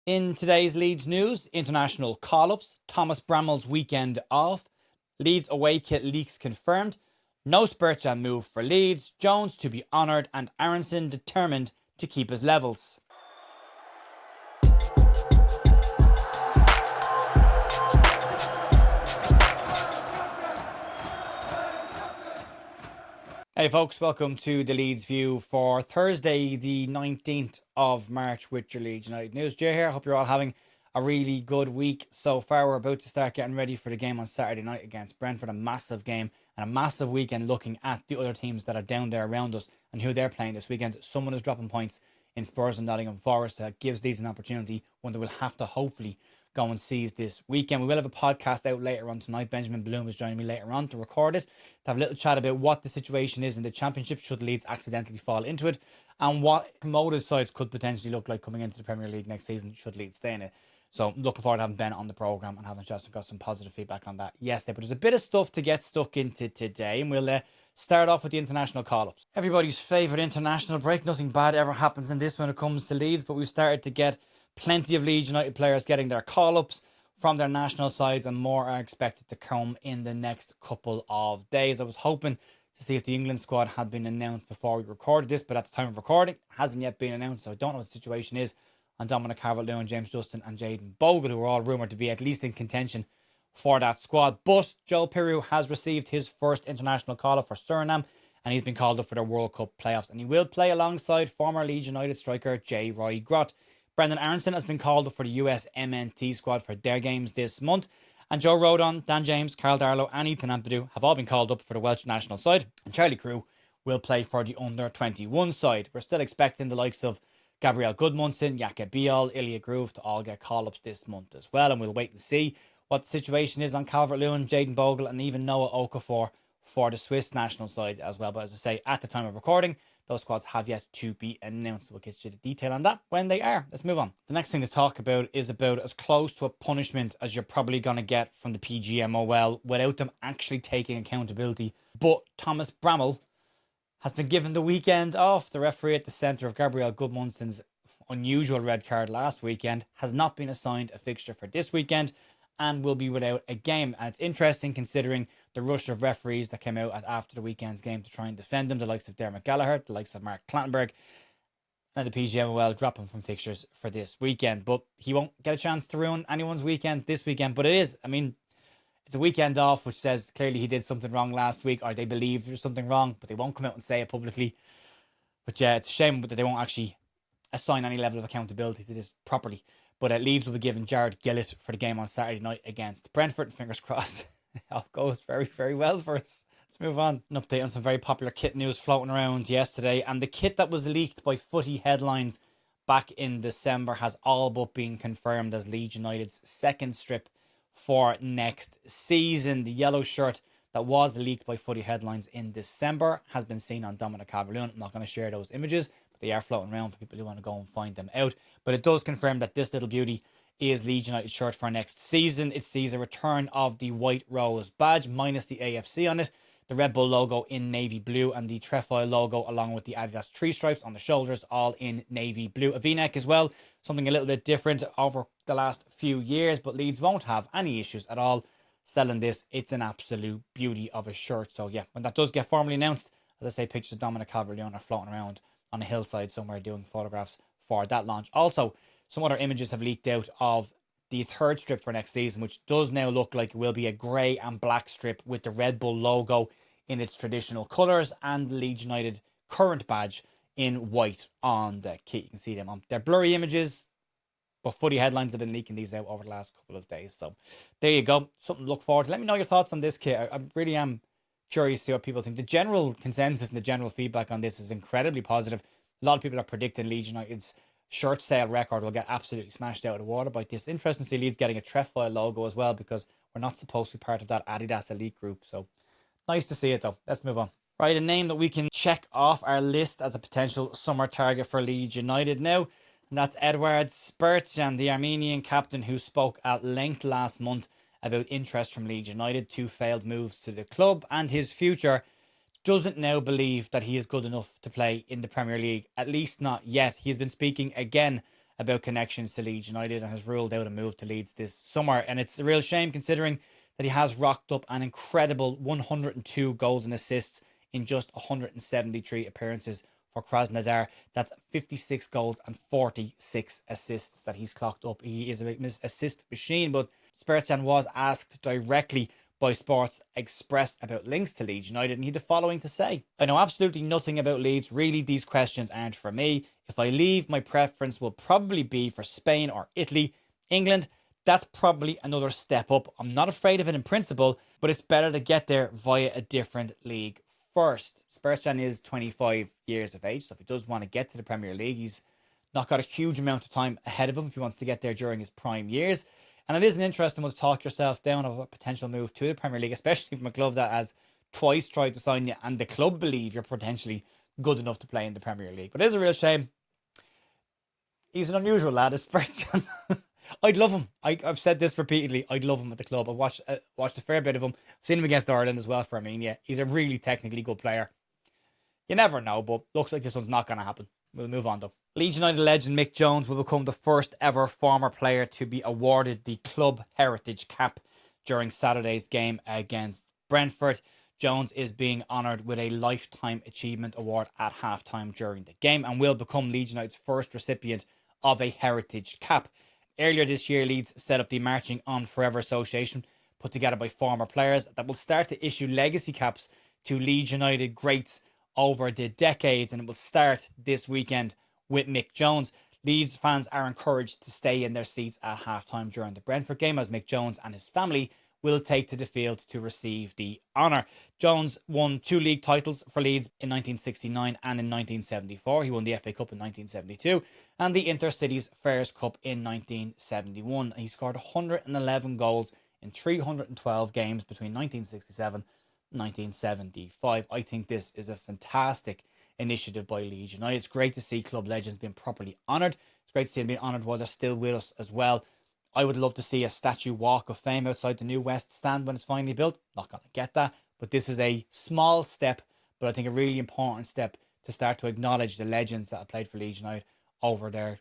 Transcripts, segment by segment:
In today's Leeds news, international call-ups, Thomas Brammel's weekend off, Leeds away kit leaks confirmed, no Spertsyan move for Leeds, Jones to be honoured and Aaronson determined to keep his levels. Hey folks, welcome to the Leeds View for Thursday the 19th of March with your Leeds United news. Jay here, hope you're all having a really good week so far. We're about to start getting ready for the game on Saturday night against Brentford, a massive game and a massive weekend looking at the other teams that are down there around us and who they're playing this weekend. Someone is dropping points in Spurs and Nottingham Forest that gives Leeds an opportunity when they will have to hopefully go and seize this weekend. We will have a podcast out later on tonight. Benjamin Bloom is joining me later on to record it, to have a little chat about what the situation is in the Championship should Leeds accidentally fall into it, and what promoted sides could potentially look like coming into the Premier League next season should Leeds stay in it. So looking forward to having Ben on the programme and having just got some positive feedback on that yesterday. But there's a bit of stuff to get stuck into today, and we'll start off with the international call-ups. Everybody's favourite international break. Nothing bad ever happens in this when it comes to Leeds, but we've started to get plenty of Leeds United players getting their call-ups from their national sides, and more are expected to come in the next couple of days. I was hoping to see if the England squad had been announced before we recorded this, but at the time of recording, it hasn't yet been announced, so I don't know what the situation is on Dominic Calvert-Lewin, James Justin and Jayden Bogle, who are all rumoured to be at least in contention for that squad. But Joel Piroe has received his first international call-up for Suriname, and he's been called up for their World Cup playoffs, and he will play alongside former Leeds United striker J. Roy Grott. Brendan Aaronson has been called up for the US MNT squad for their games this month. And Joe Rodon, Dan James, Carl Darlow and Ethan Ampadu have all been called up for the Welsh national side. And Charlie Crew will play for the under-21 side. We're still expecting the likes of Gabriel Gudmundsson, Jake Bial, Ilya Groove to all get call-ups this month as well. And we'll wait and see what the situation is on Calvert-Lewin, Jayden Bogle and even Noah Okafor for the Swiss national side as well. But as I say, at the time of recording, those squads have yet to be announced. We'll get you the detail on that when they are. Let's move on. The next thing to talk about is about as close to a punishment as you're probably going to get from the PGMOL without them actually taking accountability. But Thomas Brammel has been given the weekend off. The referee at the centre of Gabriel Gudmundsson's unusual red card last weekend has not been assigned a fixture for this weekend and will be without a game. And it's interesting considering the rush of referees that came out after the weekend's game to try and defend him, the likes of Dermot Gallagher, the likes of Mark Clattenburg, and the PGMOL drop him from fixtures for this weekend. But he won't get a chance to ruin anyone's weekend this weekend. But it is, it's a weekend off, which says clearly he did something wrong last week, or they believe there's something wrong, but they won't come out and say it publicly. But yeah, it's a shame that they won't actually assign any level of accountability to this properly. But Leeds will be given Jared Gillett for the game on Saturday night against Brentford. Fingers crossed. It all goes very, very well for us. Let's move on. An update on some very popular kit news floating around yesterday. And the kit that was leaked by Footy Headlines back in December has all but been confirmed as Leeds United's second strip for next season. The yellow shirt that was leaked by Footy Headlines in December has been seen on Dominic Calvert-Lewin. I'm not going to share those images, but they are floating around for people who want to go and find them out. But it does confirm that this little beauty is Leeds United's shirt for next season. It sees a return of the white rose badge minus the AFC on it, the Red Bull logo in navy blue, and the trefoil logo along with the Adidas tree stripes on the shoulders, all in navy blue. A V-neck as well, something a little bit different over the last few years, but Leeds won't have any issues at all selling this. It's an absolute beauty of a shirt. So yeah, when that does get formally announced, as I say, pictures of Dominic Calvert-Lewin are floating around on a hillside somewhere doing photographs for that launch. Also, some other images have leaked out of the third strip for next season, which does now look like it will be a grey and black strip with the Red Bull logo in its traditional colours and the Leeds United current badge in white on the kit. You can see them on. They're blurry images, but Footy Headlines have been leaking these out over the last couple of days. So there you go. Something to look forward to. Let me know your thoughts on this kit. I really am curious to see what people think. The general consensus and the general feedback on this is incredibly positive. A lot of people are predicting Leeds United's shirt sale record will get absolutely smashed out of the water by this. Interesting to see Leeds getting a trefoil logo as well, because we're not supposed to be part of that Adidas elite group. So nice to see it though. Let's move on. Right, a name that we can check off our list as a potential summer target for Leeds United now, and that's Edward Spertsyan, the Armenian captain who spoke at length last month about interest from Leeds United, 2 failed moves to the club, and his future doesn't now believe that he is good enough to play in the Premier League, at least not yet. He's been speaking again about connections to Leeds United and has ruled out a move to Leeds this summer. And it's a real shame considering that he has rocked up an incredible 102 goals and assists in just 173 appearances for Krasnodar. That's 56 goals and 46 assists that he's clocked up. He is an assist machine, but Spertsyan was asked directly by Sports Express about links to Leeds United, and he had the following to say: "I know absolutely nothing about Leeds. Really, these questions aren't for me. If I leave, my preference will probably be for Spain or Italy. England, that's probably another step up. I'm not afraid of it in principle, but it's better to get there via a different league first." Spertsyan is 25 years of age, so if he does want to get to the Premier League, he's not got a huge amount of time ahead of him if he wants to get there during his prime years. And it is an interesting one to talk yourself down of a potential move to the Premier League, especially from a club that has twice tried to sign you and the club believe you're potentially good enough to play in the Premier League. But it is a real shame. He's an unusual lad, is Spertsyan. I'd love him. I've said this repeatedly. I'd love him at the club. I've watched a fair bit of him. I've seen him against Ireland as well for Armenia. He's a really technically good player. You never know, but looks like this one's not going to happen. We'll move on though. Leeds United legend Mick Jones will become the first ever former player to be awarded the Club Heritage Cap during Saturday's game against Brentford. Jones is being honoured with a Lifetime Achievement Award at halftime during the game and will become Leeds United's first recipient of a Heritage Cap. Earlier this year, Leeds set up the Marching On Forever Association, put together by former players, that will start to issue legacy caps to Leeds United greats over the decades, and it will start this weekend with Mick Jones. Leeds fans are encouraged to stay in their seats at halftime during the Brentford game, as Mick Jones and his family will take to the field to receive the honour. Jones won 2 league titles for Leeds in 1969 and in 1974. He won the FA Cup in 1972 and the Intercities Fairs Cup in 1971. He scored 111 goals in 312 games between 1967 1975. I think this is a fantastic initiative by Leeds United. It's great to see club legends being properly honoured. It's great to see them being honoured while they're still with us as well. I would love to see a statue walk of fame outside the new West Stand when it's finally built. Not going to get that, but this is a small step, but I think a really important step to start to acknowledge the legends that have played for Leeds United over the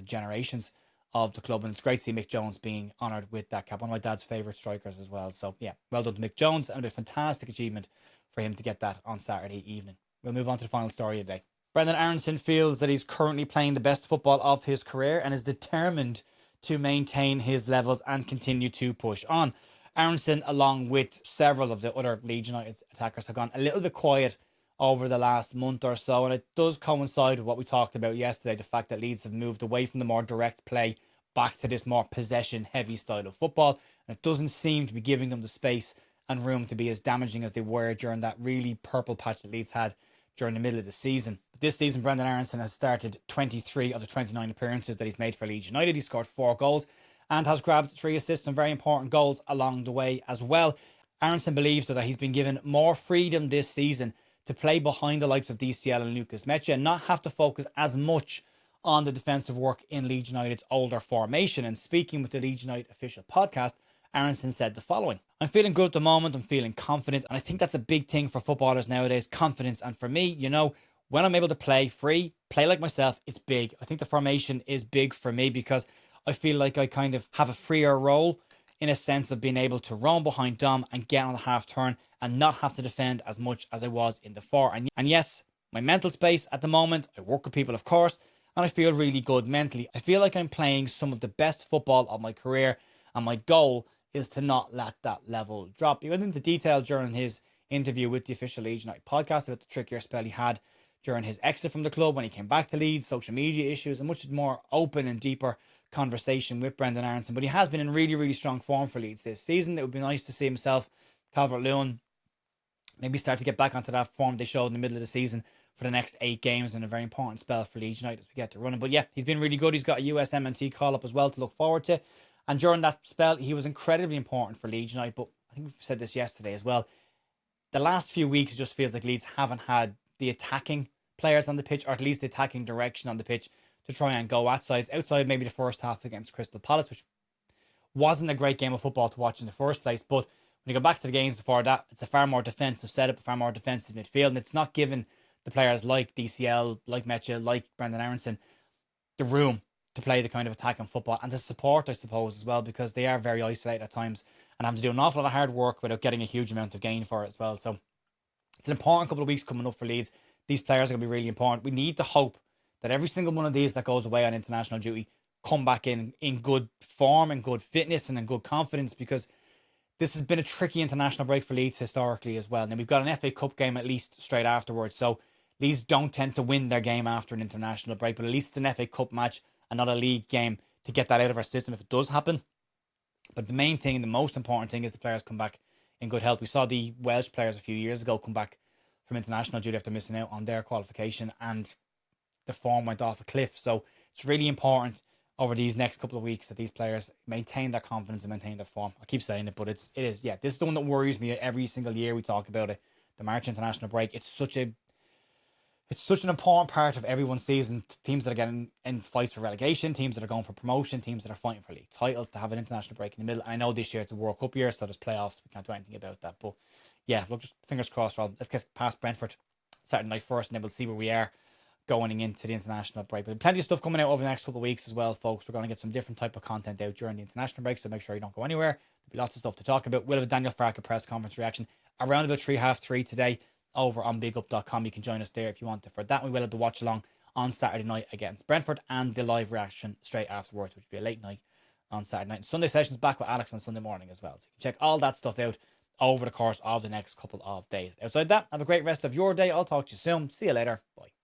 generations of the club. And it's great to see Mick Jones being honoured with that cap. One of my dad's favourite strikers as well. So yeah, well done to Mick Jones, and a fantastic achievement for him to get that on Saturday evening. We'll move on to the final story of the day. Brendan Aaronson feels that he's currently playing the best football of his career and is determined to maintain his levels and continue to push on. Aaronson, along with several of the other Leeds United attackers, have gone a little bit quiet over the last month or so, and it does coincide with what we talked about yesterday, the fact that Leeds have moved away from the more direct play back to this more possession-heavy style of football, and it doesn't seem to be giving them the space and room to be as damaging as they were during that really purple patch that Leeds had during the middle of the season. But this season, Brendan Aaronson has started 23 of the 29 appearances that he's made for Leeds United. He scored 4 goals and has grabbed 3 assists and very important goals along the way as well. Aaronson believes that he's been given more freedom this season to play behind the likes of DCL and Lucas Mecha and not have to focus as much on the defensive work in Leeds United's older formation. And speaking with the Leeds United official podcast, Aaronson said the following: "I'm feeling good at the moment, I'm feeling confident, and I think that's a big thing for footballers nowadays, confidence. And for me, when I'm able to play free, play like myself, it's big. I think the formation is big for me because I feel like I kind of have a freer role in a sense of being able to roam behind Dom and get on the half turn and not have to defend as much as I was in the 4. And yes, my mental space at the moment, I work with people, of course, and I feel really good mentally. I feel like I'm playing some of the best football of my career, and my goal is to not let that level drop." He went into detail during his interview with the official Leeds United podcast about the trickier spell he had during his exit from the club when he came back to Leeds, social media issues, and much more open and deeper conversation with Brendan Aaronson. But he has been in really, really strong form for Leeds this season. It would be nice to see himself, Calvert-Lewin, maybe start to get back onto that form they showed in the middle of the season for the next 8 games, and a very important spell for Leeds United as we get to running. But yeah, he's been really good. He's got a USMNT call-up as well to look forward to. And during that spell, he was incredibly important for Leeds United. But I think we've said this yesterday as well. The last few weeks, it just feels like Leeds haven't had the attacking players on the pitch, or at least the attacking direction on the pitch, to try and go at sides outside maybe the first half against Crystal Palace, which wasn't a great game of football to watch in the first place. But when you go back to the games before that, it's a far more defensive setup, a far more defensive midfield, and it's not given the players like DCL, like Mecha, like Brendan Aaronson the room to play the kind of attacking football and to support, I suppose, as well, because they are very isolated at times and having to do an awful lot of hard work without getting a huge amount of gain for it as well. So it's an important couple of weeks coming up for Leeds. These players are going to be really important. We need to hope that every single one of these that goes away on international duty come back in good form and good fitness and in good confidence, because this has been a tricky international break for Leeds historically as well. And then we've got an FA Cup game at least straight afterwards. So Leeds don't tend to win their game after an international break, but at least it's an FA Cup match and not a league game to get that out of our system if it does happen. But the main thing, the most important thing, is the players come back in good health. We saw the Welsh players a few years ago come back from international duty after missing out on their qualification, and the form went off a cliff. So it's really important over these next couple of weeks that these players maintain their confidence and maintain their form. I keep saying it, but it is. This is the one that worries me every single year we talk about it. The March international break. It's such an important part of everyone's season. Teams that are getting in fights for relegation, teams that are going for promotion, teams that are fighting for league titles, to have an international break in the middle. And I know this year it's a World Cup year, so there's playoffs. We can't do anything about that. But yeah, look, just fingers crossed, Rob. Let's get past Brentford Saturday night first, and then we'll see where we are going into the international break. But plenty of stuff coming out over the next couple of weeks as well, folks. We're going to get some different type of content out during the international break, so make sure you don't go anywhere. There'll be lots of stuff to talk about. We'll have a Daniel Farke press conference reaction around about 3:30 today over on bigup.com. You can join us there if you want to for that. We will have the watch along on Saturday night against Brentford, and the live reaction straight afterwards, which will be a late night on Saturday night. And Sunday sessions back with Alex on Sunday morning as well. So you can check all that stuff out over the course of the next couple of days. Outside that, have a great rest of your day. I'll talk to you soon. See you later. Bye.